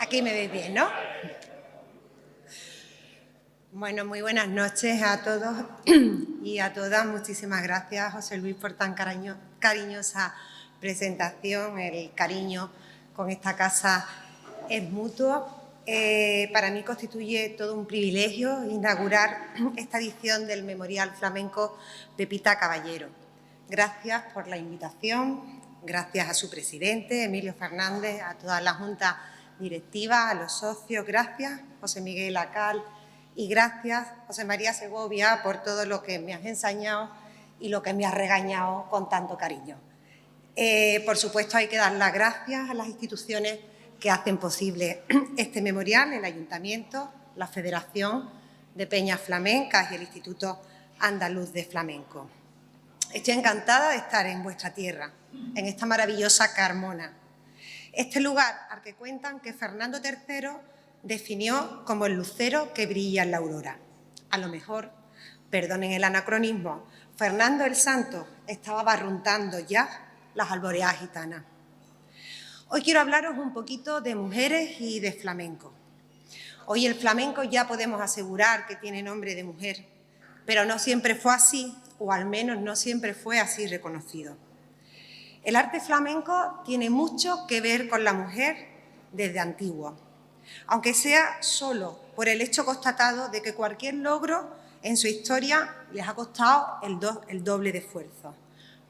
Aquí me veis bien, ¿no? Bueno, muy buenas noches a todos y a todas. Muchísimas gracias, José Luis, por tan cariñosa presentación. El cariño con esta casa es mutuo. Para mí constituye todo un privilegio inaugurar esta edición del Memorial Flamenco Pepita Caballero. Gracias por la invitación, gracias a su presidente, Emilio Fernández, a toda la Junta Directiva, a los socios, gracias, José Miguel Acal, y gracias, José María Segovia, por todo lo que me has enseñado y lo que me has regañado con tanto cariño. Por supuesto, hay que dar las gracias a las instituciones que hacen posible este memorial, el Ayuntamiento, la Federación de Peñas Flamencas y el Instituto Andaluz de Flamenco. Estoy encantada de estar en vuestra tierra, en esta maravillosa Carmona. Este lugar al que cuentan que Fernando III definió como el lucero que brilla en la aurora. A lo mejor, perdonen el anacronismo, Fernando el Santo estaba barruntando ya las alboreadas gitanas. Hoy quiero hablaros un poquito de mujeres y de flamenco. Hoy el flamenco ya podemos asegurar que tiene nombre de mujer, pero no siempre fue así, o al menos no siempre fue así reconocido. El arte flamenco tiene mucho que ver con la mujer desde antiguo, aunque sea solo por el hecho constatado de que cualquier logro en su historia les ha costado el doble de esfuerzo,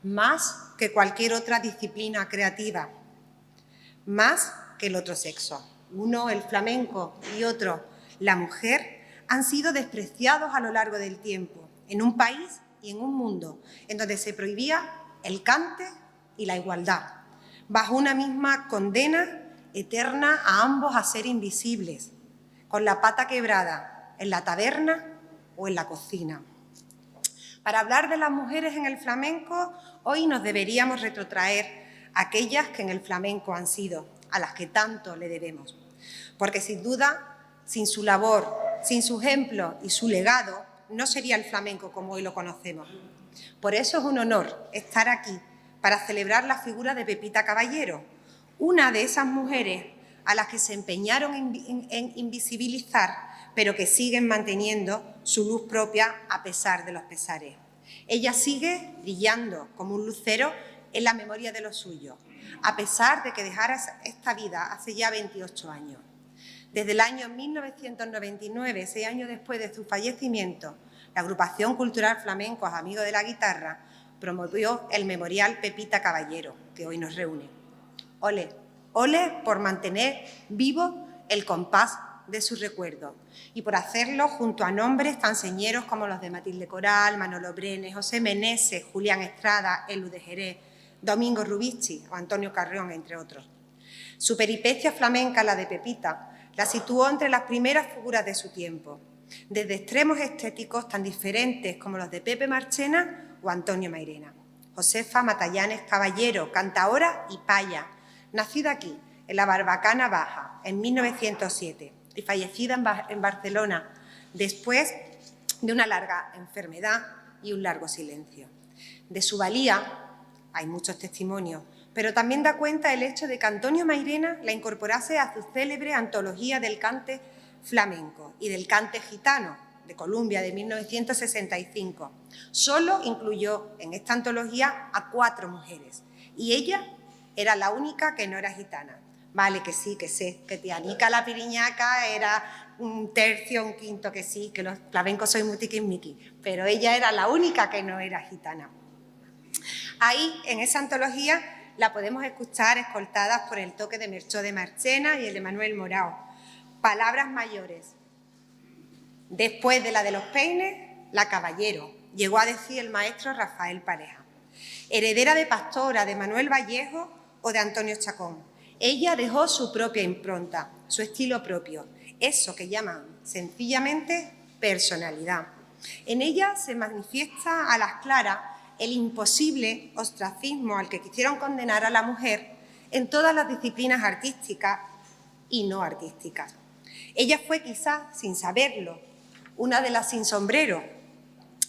más que cualquier otra disciplina creativa, más que el otro sexo. Uno, el flamenco, y otro, la mujer, han sido despreciados a lo largo del tiempo, en un país y en un mundo en donde se prohibía el cante y la igualdad, bajo una misma condena eterna a ambos a ser invisibles, con la pata quebrada en la taberna o en la cocina. Para hablar de las mujeres en el flamenco, hoy nos deberíamos retrotraer a aquellas que en el flamenco han sido, a las que tanto le debemos, porque sin duda, sin su labor, sin su ejemplo y su legado, no sería el flamenco como hoy lo conocemos. Por eso es un honor estar aquí para celebrar la figura de Pepita Caballero, una de esas mujeres a las que se empeñaron en invisibilizar, pero que siguen manteniendo su luz propia a pesar de los pesares. Ella sigue brillando como un lucero en la memoria de los suyos, a pesar de que dejara esta vida hace ya 28 años. Desde el año 1999, 6 años después de su fallecimiento, la Agrupación Cultural Flamencos Amigos de la Guitarra promovió el Memorial Pepita Caballero, que hoy nos reúne. Ole, ole por mantener vivo el compás de su recuerdo y por hacerlo junto a nombres tan señeros como los de Matilde Coral, Manolo Brenes, José Meneses, Julián Estrada, Elu de Jerez, Domingo Rubici o Antonio Carrión, entre otros. Su peripecia flamenca, la de Pepita, la situó entre las primeras figuras de su tiempo, desde extremos estéticos tan diferentes como los de Pepe Marchena o Antonio Mairena. Josefa Matallanes Caballero, cantaora y paya, nacida aquí, en la Barbacana Baja, en 1907 y fallecida en Barcelona, después de una larga enfermedad y un largo silencio. De su valía hay muchos testimonios, pero también da cuenta el hecho de que Antonio Mairena la incorporase a su célebre antología del cante flamenco y del cante gitano de Columbia de 1965. Solo incluyó en esta antología a 4 mujeres y ella era la única que no era gitana. Vale, que sí, que sé, que Tianica la Piriñaca era un tercio, un quinto, que sí, que los flamencos soy muy tiquismiquis, pero ella era la única que no era gitana. Ahí, en esa antología, la podemos escuchar escoltadas por el toque de Merchó de Marchena y el de Manuel Morao. Palabras mayores. Después de la de los peines, la Caballero, llegó a decir el maestro Rafael Pareja. Heredera de Pastora, de Manuel Vallejo o de Antonio Chacón. Ella dejó su propia impronta, su estilo propio, eso que llaman sencillamente personalidad. En ella se manifiesta a las claras el imposible ostracismo al que quisieron condenar a la mujer en todas las disciplinas artísticas y no artísticas. Ella fue quizás, sin saberlo, una de las sin sombrero,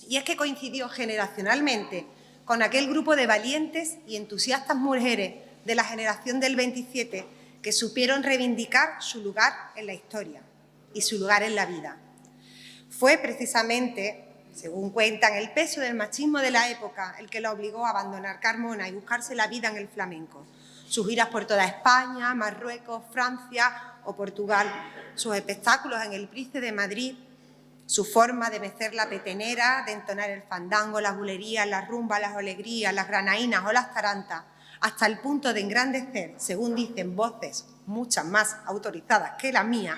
y es que coincidió generacionalmente con aquel grupo de valientes y entusiastas mujeres de la generación del 27 que supieron reivindicar su lugar en la historia y su lugar en la vida. Fue precisamente, según cuentan, el peso del machismo de la época el que la obligó a abandonar Carmona y buscarse la vida en el flamenco. Sus giras por toda España, Marruecos, Francia o Portugal, sus espectáculos en el Price de Madrid, su forma de mecer la petenera, de entonar el fandango, las bulerías, las rumbas, las alegrías, las granaínas o las tarantas, hasta el punto de engrandecer, según dicen voces muchas más autorizadas que la mía,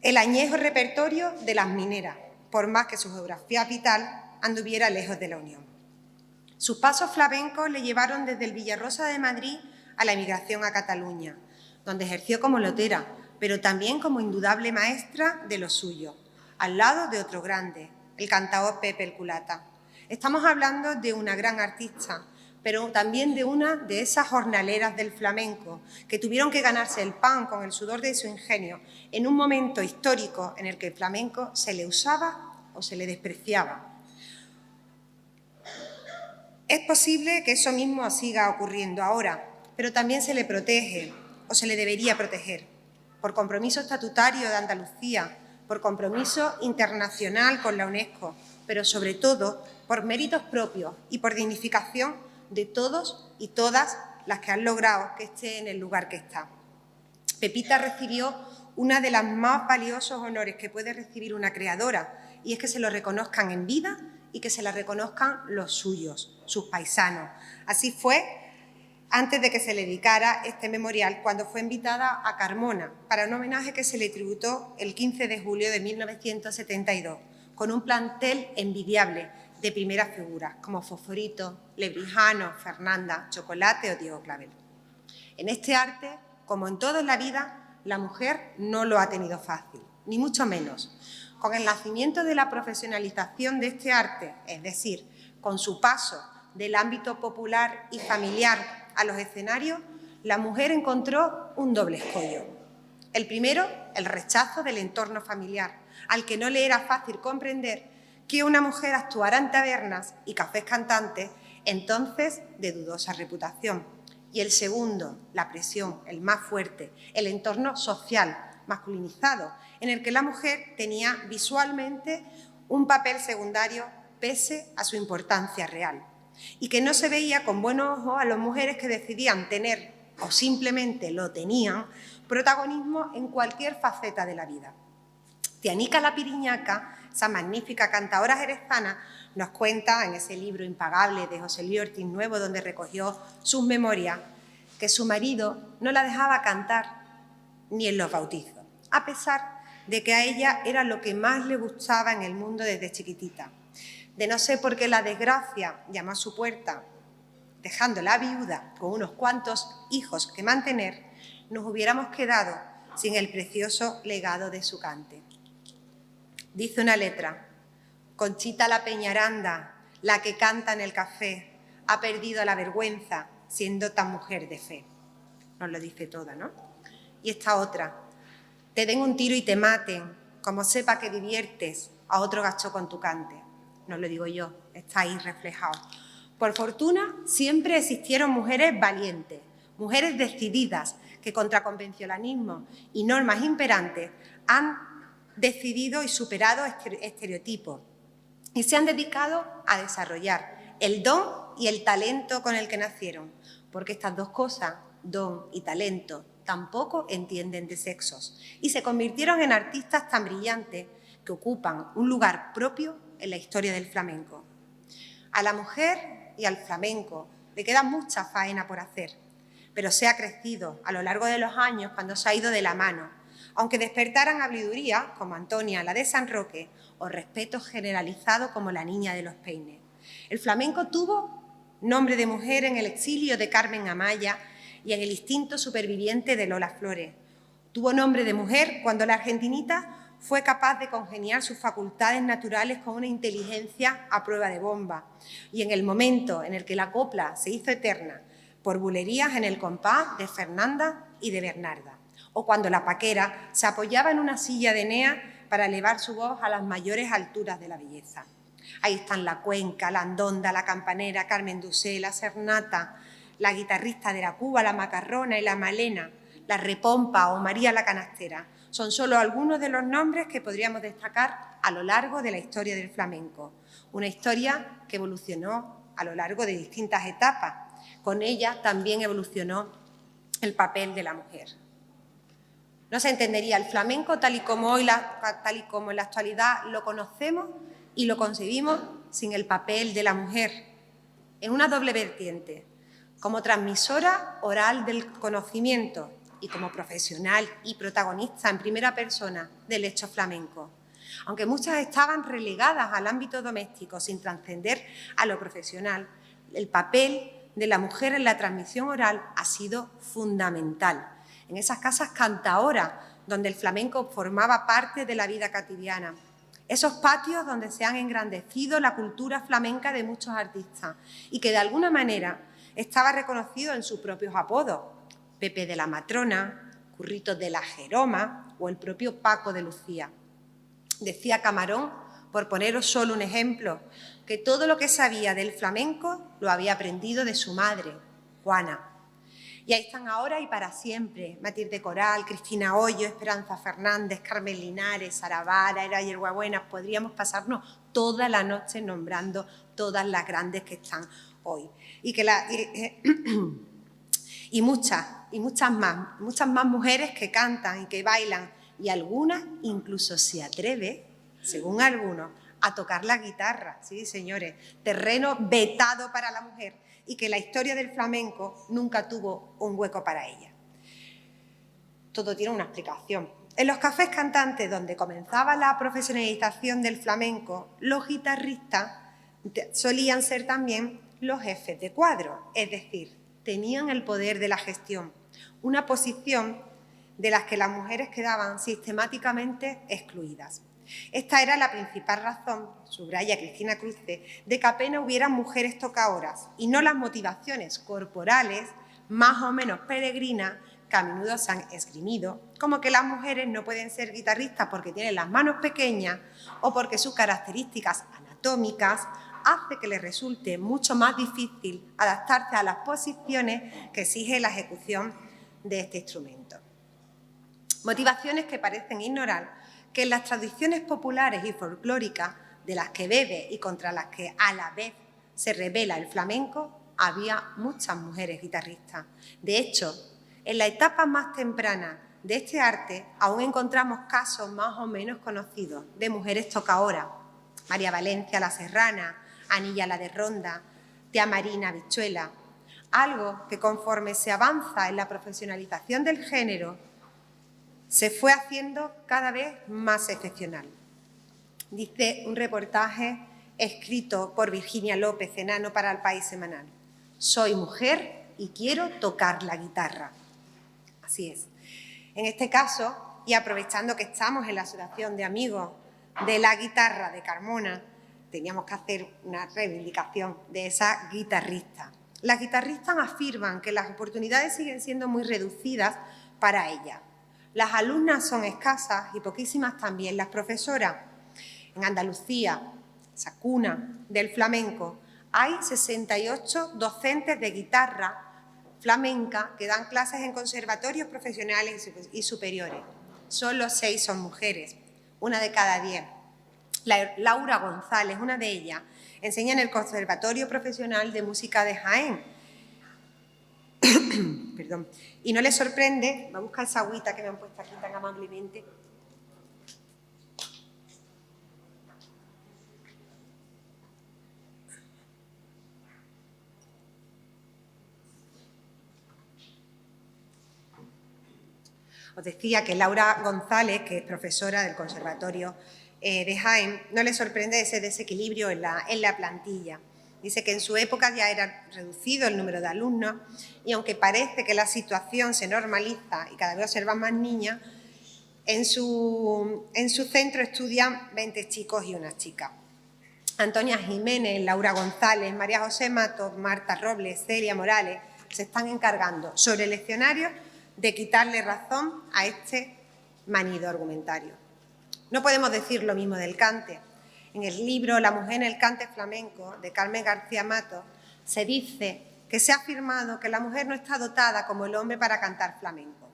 el añejo repertorio de las mineras, por más que su geografía vital anduviera lejos de la Unión. Sus pasos flamencos le llevaron desde el Villarrosa de Madrid a la emigración a Cataluña, donde ejerció como lotera, pero también como indudable maestra de lo suyo, al lado de otro grande, el cantaor Pepe el Culata. Estamos hablando de una gran artista, pero también de una de esas jornaleras del flamenco que tuvieron que ganarse el pan con el sudor de su ingenio en un momento histórico en el que el flamenco se le usaba o se le despreciaba. Es posible que eso mismo siga ocurriendo ahora, pero también se le protege o se le debería proteger por compromiso estatutario de Andalucía, por compromiso internacional con la UNESCO, pero sobre todo por méritos propios y por dignificación de todos y todas las que han logrado que esté en el lugar que está. Pepita recibió una de las más valiosos honores que puede recibir una creadora, y es que se lo reconozcan en vida y que se la reconozcan los suyos, sus paisanos. Así fue antes de que se le dedicara este memorial, cuando fue invitada a Carmona para un homenaje que se le tributó el 15 de julio de 1972, con un plantel envidiable de primeras figuras, como Fosforito, Lebrijano, Fernanda, Chocolate o Diego Clavel. En este arte, como en todo en la vida, la mujer no lo ha tenido fácil, ni mucho menos. Con el nacimiento de la profesionalización de este arte, es decir, con su paso del ámbito popular y familiar a los escenarios, la mujer encontró un doble escollo. El primero, el rechazo del entorno familiar, al que no le era fácil comprender que una mujer actuara en tabernas y cafés cantantes, entonces de dudosa reputación. Y el segundo, la presión, el más fuerte, el entorno social, masculinizado, en el que la mujer tenía visualmente un papel secundario pese a su importancia real, y que no se veía con buenos ojos a las mujeres que decidían tener, o simplemente lo tenían, protagonismo en cualquier faceta de la vida. Tianica la Piriñaca, esa magnífica cantadora jerezana, nos cuenta en ese libro impagable de José Luis Ortiz Nuevo, donde recogió sus memorias, que su marido no la dejaba cantar ni en los bautizos, a pesar de que a ella era lo que más le gustaba en el mundo desde chiquitita. De no ser porque la desgracia llamó a su puerta, dejándola viuda con unos cuantos hijos que mantener, nos hubiéramos quedado sin el precioso legado de su cante. Dice una letra: Conchita la Peñaranda, la que canta en el café, ha perdido la vergüenza siendo tan mujer de fe. Nos lo dice toda, ¿no? Y esta otra: te den un tiro y te maten, como sepa que diviertes a otro gacho con tu cante. No lo digo yo, está ahí reflejado. Por fortuna, siempre existieron mujeres valientes, mujeres decididas, que contra convencionalismos y normas imperantes han decidido y superado estereotipos y se han dedicado a desarrollar el don y el talento con el que nacieron, porque estas dos cosas, don y talento, tampoco entienden de sexos, y se convirtieron en artistas tan brillantes que ocupan un lugar propio en la historia del flamenco. A la mujer y al flamenco le queda mucha faena por hacer, pero se ha crecido a lo largo de los años cuando se ha ido de la mano, aunque despertaran habiduría como Antonia, la de San Roque, o respeto generalizado como la niña de los peines. El flamenco tuvo nombre de mujer en el exilio de Carmen Amaya y en el instinto superviviente de Lola Flores. Tuvo nombre de mujer cuando la argentinita fue capaz de congeniar sus facultades naturales con una inteligencia a prueba de bomba, y en el momento en el que la copla se hizo eterna por bulerías en el compás de Fernanda y de Bernarda, o cuando la paquera se apoyaba en una silla de Enea para elevar su voz a las mayores alturas de la belleza. Ahí están la Cuenca, la Andonda, la Campanera, Carmen Dusé, la Sernata, la guitarrista de la Cuba, la Macarrona y la Malena, la Repompa o María la Canastera. Son solo algunos de los nombres que podríamos destacar a lo largo de la historia del flamenco. Una historia que evolucionó a lo largo de distintas etapas. Con ella también evolucionó el papel de la mujer. No se entendería el flamenco tal y como en la actualidad lo conocemos y lo concebimos sin el papel de la mujer, en una doble vertiente, como transmisora oral del conocimiento y como profesional y protagonista en primera persona del hecho flamenco. Aunque muchas estaban relegadas al ámbito doméstico sin trascender a lo profesional, el papel de la mujer en la transmisión oral ha sido fundamental. En esas casas cantaoras donde el flamenco formaba parte de la vida cotidiana. Esos patios donde se han engrandecido la cultura flamenca de muchos artistas y que de alguna manera estaba reconocido en sus propios apodos. Pepe de la Matrona, Currito de la Jeroma o el propio Paco de Lucía. Decía Camarón, por poneros solo un ejemplo, que todo lo que sabía del flamenco lo había aprendido de su madre, Juana. Y ahí están ahora y para siempre Matilde Coral, Cristina Hoyo, Esperanza Fernández, Carmen Linares, Sara Vara, Era Yerbabuena. Podríamos pasarnos toda la noche nombrando todas las grandes que están hoy. Y muchas más mujeres que cantan y que bailan, y algunas incluso se atreven, según algunos, a tocar la guitarra, sí, señores, terreno vetado para la mujer y que la historia del flamenco nunca tuvo un hueco para ella. Todo tiene una explicación. En los cafés cantantes donde comenzaba la profesionalización del flamenco, los guitarristas solían ser también los jefes de cuadro, es decir, tenían el poder de la gestión, una posición de las que las mujeres quedaban sistemáticamente excluidas. Esta era la principal razón, subraya Cristina Cruce, de que apenas hubieran mujeres tocadoras y no las motivaciones corporales más o menos peregrinas que a menudo se han esgrimido, como que las mujeres no pueden ser guitarristas porque tienen las manos pequeñas o porque sus características anatómicas hace que les resulte mucho más difícil adaptarse a las posiciones que exige la ejecución de este instrumento. Motivaciones que parecen ignorar que en las tradiciones populares y folclóricas de las que bebe y contra las que a la vez se revela el flamenco, había muchas mujeres guitarristas. De hecho, en la etapa más temprana de este arte aún encontramos casos más o menos conocidos de mujeres tocadoras. María Valencia la Serrana, Anilla la de Ronda, Tía Marina Bichuela. Algo que conforme se avanza en la profesionalización del género se fue haciendo cada vez más excepcional. Dice un reportaje escrito por Virginia López Enano para El País Semanal. Soy mujer y quiero tocar la guitarra. Así es. En este caso, y aprovechando que estamos en la Asociación de Amigos de la Guitarra de Carmona, teníamos que hacer una reivindicación de esa guitarrista. Las guitarristas afirman que las oportunidades siguen siendo muy reducidas para ellas. Las alumnas son escasas y poquísimas también las profesoras. En Andalucía, esa cuna del flamenco, hay 68 docentes de guitarra flamenca que dan clases en conservatorios profesionales y superiores. Solo 6 son mujeres, una de cada 10. Laura González, una de ellas, enseña en el Conservatorio Profesional de Música de Jaén. Perdón. Y no les sorprende, va a buscar esa agüita que me han puesto aquí tan amablemente. Os decía que Laura González, que es profesora del Conservatorio de Jaén, no le sorprende ese desequilibrio en la plantilla. Dice que en su época ya era reducido el número de alumnos y aunque parece que la situación se normaliza y cada vez observan más niñas, en su centro estudian 20 chicos y una chica. Antonia Jiménez, Laura González, María José Matos, Marta Robles, Celia Morales se están encargando sobre el escenario de quitarle razón a este manido argumentario. No podemos decir lo mismo del cante. En el libro La mujer en el cante flamenco, de Carmen García Matos, se dice que se ha afirmado que la mujer no está dotada como el hombre para cantar flamenco.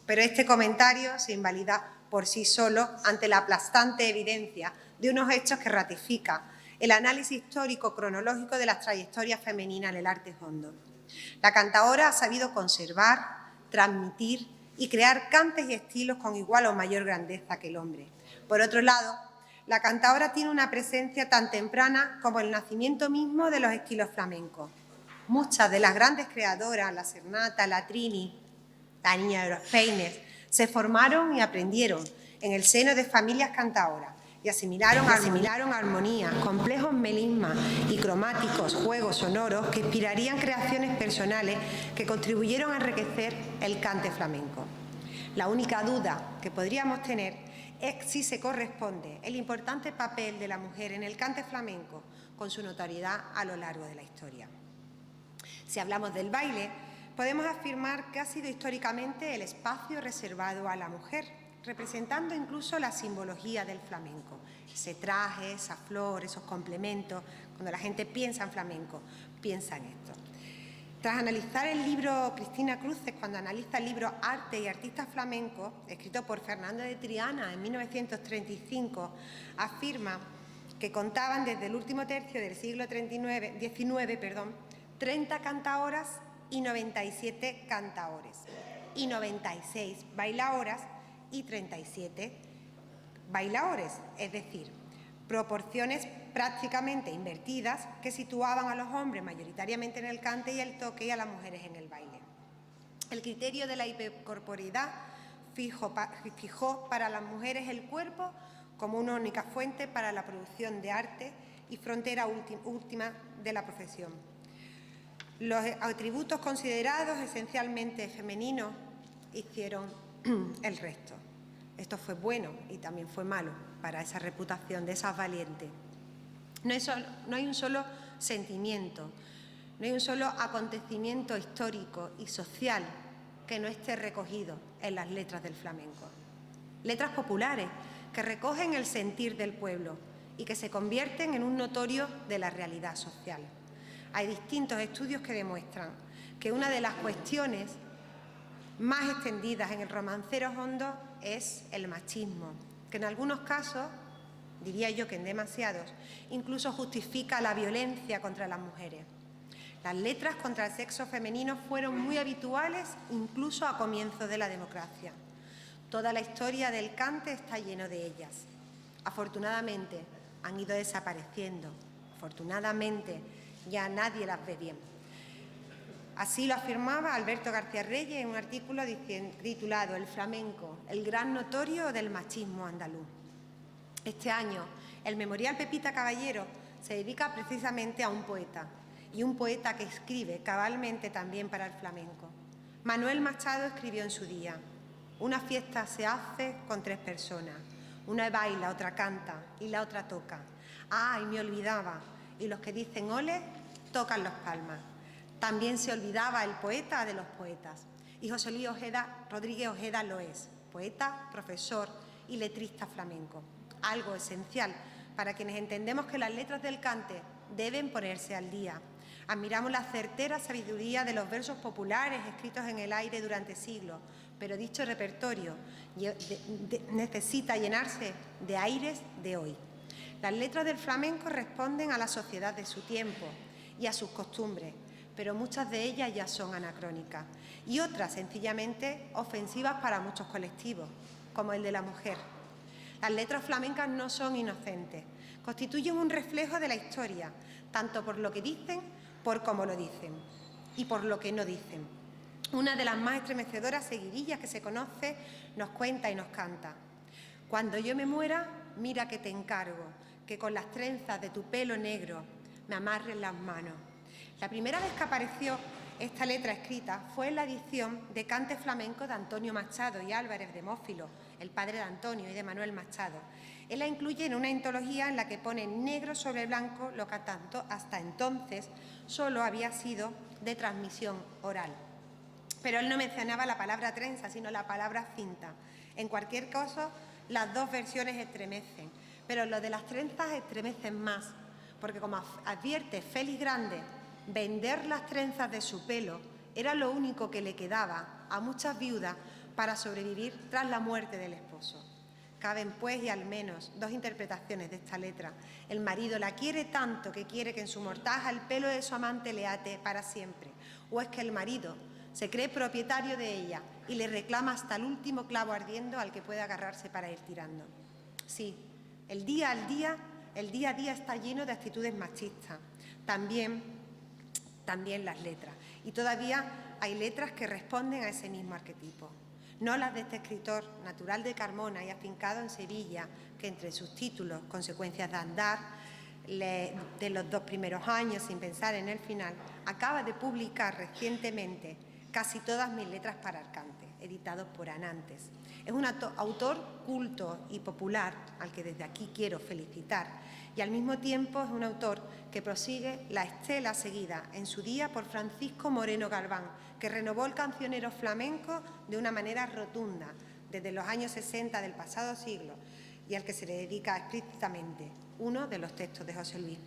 Pero este comentario se invalida por sí solo ante la aplastante evidencia de unos hechos que ratifican el análisis histórico-cronológico de las trayectorias femeninas en el arte hondo. La cantaora ha sabido conservar, transmitir y crear cantes y estilos con igual o mayor grandeza que el hombre. Por otro lado, la cantaora tiene una presencia tan temprana como el nacimiento mismo de los estilos flamencos. Muchas de las grandes creadoras, la Cernata, la Trini, la Niña de los Peines, se formaron y aprendieron en el seno de familias cantaoras y asimilaron armonías, complejos melismas y cromáticos juegos sonoros que inspirarían creaciones personales que contribuyeron a enriquecer el cante flamenco. La única duda que podríamos tener es si se corresponde el importante papel de la mujer en el cante flamenco con su notoriedad a lo largo de la historia. Si hablamos del baile, podemos afirmar que ha sido históricamente el espacio reservado a la mujer, representando incluso la simbología del flamenco. Ese traje, esa flor, esos complementos. Cuando la gente piensa en flamenco, piensa en esto. Tras analizar el libro, Cristina Cruces, cuando analiza el libro Arte y Artistas Flamencos, escrito por Fernando de Triana en 1935, afirma que contaban desde el último tercio del siglo XIX, 30 cantaoras y 97 cantaores, y 96 bailaoras y 37 bailaores, es decir, proporciones prácticamente invertidas que situaban a los hombres mayoritariamente en el cante y el toque y a las mujeres en el baile. El criterio de la hipercorporeidad fijó para las mujeres el cuerpo como una única fuente para la producción de arte y frontera última de la profesión. Los atributos considerados esencialmente femeninos hicieron el resto. Esto fue bueno y también fue malo para esa reputación de esas valientes. No hay un solo sentimiento, no hay un solo acontecimiento histórico y social que no esté recogido en las letras del flamenco. Letras populares que recogen el sentir del pueblo y que se convierten en un notorio de la realidad social. Hay distintos estudios que demuestran que una de las cuestiones más extendidas en el romancero hondo es el machismo, que en algunos casos, diría yo que en demasiados, incluso justifica la violencia contra las mujeres. Las letras contra el sexo femenino fueron muy habituales incluso a comienzos de la democracia. Toda la historia del cante está lleno de ellas. Afortunadamente han ido desapareciendo. Afortunadamente ya nadie las ve bien. Así lo afirmaba Alberto García Reyes en un artículo titulado El flamenco, el gran notorio del machismo andaluz. Este año, el Memorial Pepita Caballero se dedica precisamente a un poeta, y un poeta que escribe cabalmente también para el flamenco. Manuel Machado escribió en su día: una fiesta se hace con 3 personas, una baila, otra canta y la otra toca. ¡Ay, me olvidaba! Y los que dicen ole, tocan las palmas. También se olvidaba el poeta de los poetas. Y José Luis Rodríguez Ojeda lo es, poeta, profesor y letrista flamenco. Algo esencial para quienes entendemos que las letras del cante deben ponerse al día. Admiramos la certera sabiduría de los versos populares escritos en el aire durante siglos, pero dicho repertorio necesita llenarse de aires de hoy. Las letras del flamenco responden a la sociedad de su tiempo y a sus costumbres, pero muchas de ellas ya son anacrónicas y otras sencillamente ofensivas para muchos colectivos, como el de la mujer. Las letras flamencas no son inocentes, constituyen un reflejo de la historia, tanto por lo que dicen, por cómo lo dicen y por lo que no dicen. Una de las más estremecedoras seguidillas que se conoce nos cuenta y nos canta: cuando yo me muera, mira que te encargo, que con las trenzas de tu pelo negro me amarren las manos. La primera vez que apareció esta letra escrita fue en la edición de Cante Flamenco de Antonio Machado y Álvarez de Mófilo, el padre de Antonio y de Manuel Machado. Él la incluye en una antología en la que pone negro sobre blanco lo que hasta entonces solo había sido de transmisión oral. Pero él no mencionaba la palabra trenza, sino la palabra cinta. En cualquier caso, las dos versiones estremecen, pero lo de las trenzas estremecen más, porque como advierte Félix Grande Vender las trenzas de su pelo era lo único que le quedaba a muchas viudas para sobrevivir tras la muerte del esposo. Caben, pues, y al menos dos interpretaciones de esta letra. El marido la quiere tanto que quiere que en su mortaja el pelo de su amante le ate para siempre. O es que el marido se cree propietario de ella y le reclama hasta el último clavo ardiendo al que puede agarrarse para ir tirando. Sí, el día a día está lleno de actitudes machistas. También las letras. Y todavía hay letras que responden a ese mismo arquetipo. No las de este escritor natural de Carmona y afincado en Sevilla, que entre sus títulos, Consecuencias de andar, de los 2 primeros años sin pensar en el final, acaba de publicar recientemente Casi todas mis letras para Arcante, editados por Anantes. Es un autor culto y popular, al que desde aquí quiero felicitar, y al mismo tiempo es un autor que prosigue la estela seguida en su día por Francisco Moreno Galván, que renovó el cancionero flamenco de una manera rotunda desde los años 60 del pasado siglo y al que se le dedica explícitamente uno de los textos de José Luis.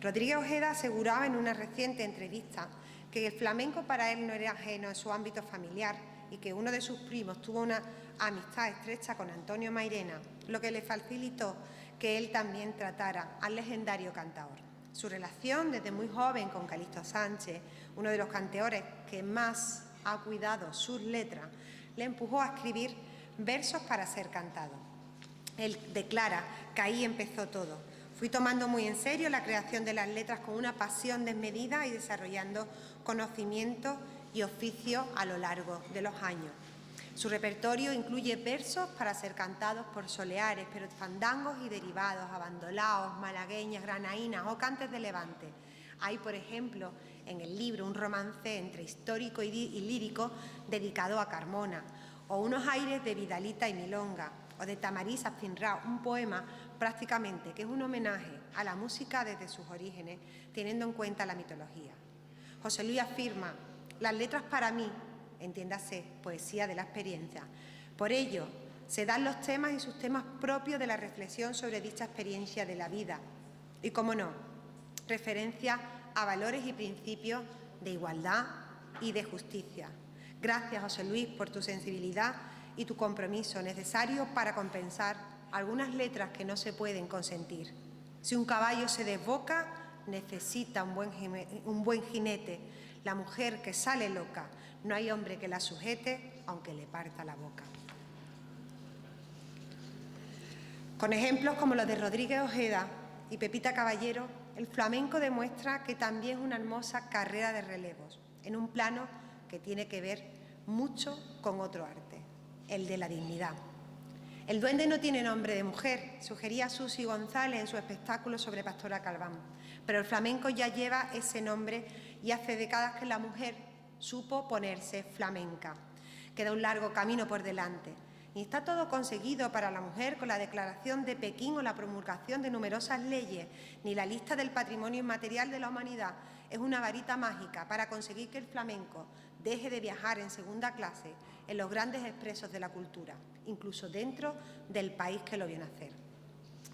Rodríguez Ojeda aseguraba en una reciente entrevista que el flamenco para él no era ajeno en su ámbito familiar y que uno de sus primos tuvo una amistad estrecha con Antonio Mairena, lo que le facilitó que él también tratara al legendario cantaor. Su relación desde muy joven con Calixto Sánchez, uno de los cantaores que más ha cuidado sus letras, le empujó a escribir versos para ser cantado. Él declara que ahí empezó todo. Fui tomando muy en serio la creación de las letras con una pasión desmedida y desarrollando conocimiento y oficio a lo largo de los años. Su repertorio incluye versos para ser cantados por soleares, pero fandangos y derivados, abandolaos, malagueñas, granaínas o cantes de levante. Hay, por ejemplo, en el libro un romance entre histórico y lírico dedicado a Carmona, o unos aires de Vidalita y Milonga, o de Tamarisa Finrao, un poema prácticamente que es un homenaje a la música desde sus orígenes, teniendo en cuenta la mitología. José Luis afirma: las letras para mí, entiéndase, poesía de la experiencia. Por ello, se dan los temas y sus temas propios de la reflexión sobre dicha experiencia de la vida. Y, cómo no, referencia a valores y principios de igualdad y de justicia. Gracias, José Luis, por tu sensibilidad y tu compromiso necesario para compensar algunas letras que no se pueden consentir. Si un caballo se desboca, necesita un buen jinete. La mujer que sale loca, no hay hombre que la sujete, aunque le parta la boca. Con ejemplos como los de Rodríguez Ojeda y Pepita Caballero, el flamenco demuestra que también es una hermosa carrera de relevos, en un plano que tiene que ver mucho con otro arte, el de la dignidad. El duende no tiene nombre de mujer, sugería Susi González en su espectáculo sobre Pastora Calván, pero el flamenco ya lleva ese nombre y hace décadas que la mujer supo ponerse flamenca. Queda un largo camino por delante. Ni está todo conseguido para la mujer con la Declaración de Pekín o la promulgación de numerosas leyes, ni la lista del patrimonio inmaterial de la humanidad es una varita mágica para conseguir que el flamenco deje de viajar en segunda clase en los grandes expresos de la cultura, incluso dentro del país que lo vio nacer.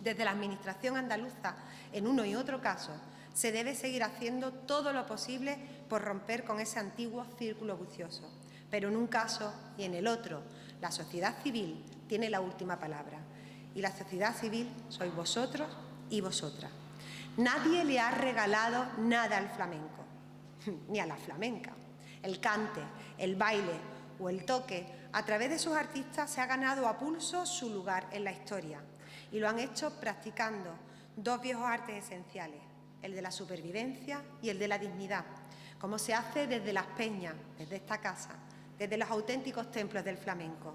Desde la Administración andaluza, en uno y otro caso, se debe seguir haciendo todo lo posible por romper con ese antiguo círculo vicioso. Pero en un caso y en el otro, la sociedad civil tiene la última palabra. Y la sociedad civil sois vosotros y vosotras. Nadie le ha regalado nada al flamenco, ni a la flamenca. El cante, el baile o el toque, a través de sus artistas se ha ganado a pulso su lugar en la historia. Y lo han hecho practicando dos viejos artes esenciales, el de la supervivencia y el de la dignidad, como se hace desde las peñas, desde esta casa, desde los auténticos templos del flamenco,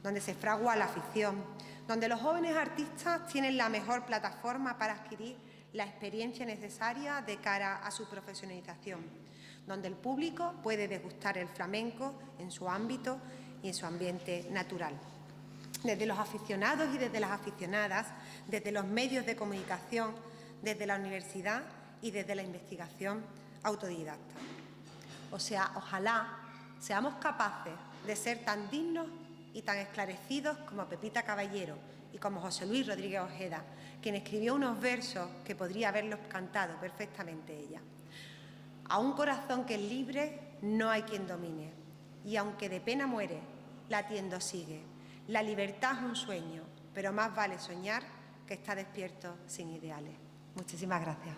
donde se fragua la afición, donde los jóvenes artistas tienen la mejor plataforma para adquirir la experiencia necesaria de cara a su profesionalización, donde el público puede degustar el flamenco en su ámbito y en su ambiente natural. Desde los aficionados y desde las aficionadas, desde los medios de comunicación, desde la universidad y desde la investigación autodidacta. O sea, ojalá seamos capaces de ser tan dignos y tan esclarecidos como Pepita Caballero y como José Luis Rodríguez Ojeda, quien escribió unos versos que podría haberlos cantado perfectamente ella. A un corazón que es libre no hay quien domine. Y aunque de pena muere, latiendo sigue. La libertad es un sueño, pero más vale soñar que estar despierto sin ideales. Muchísimas gracias.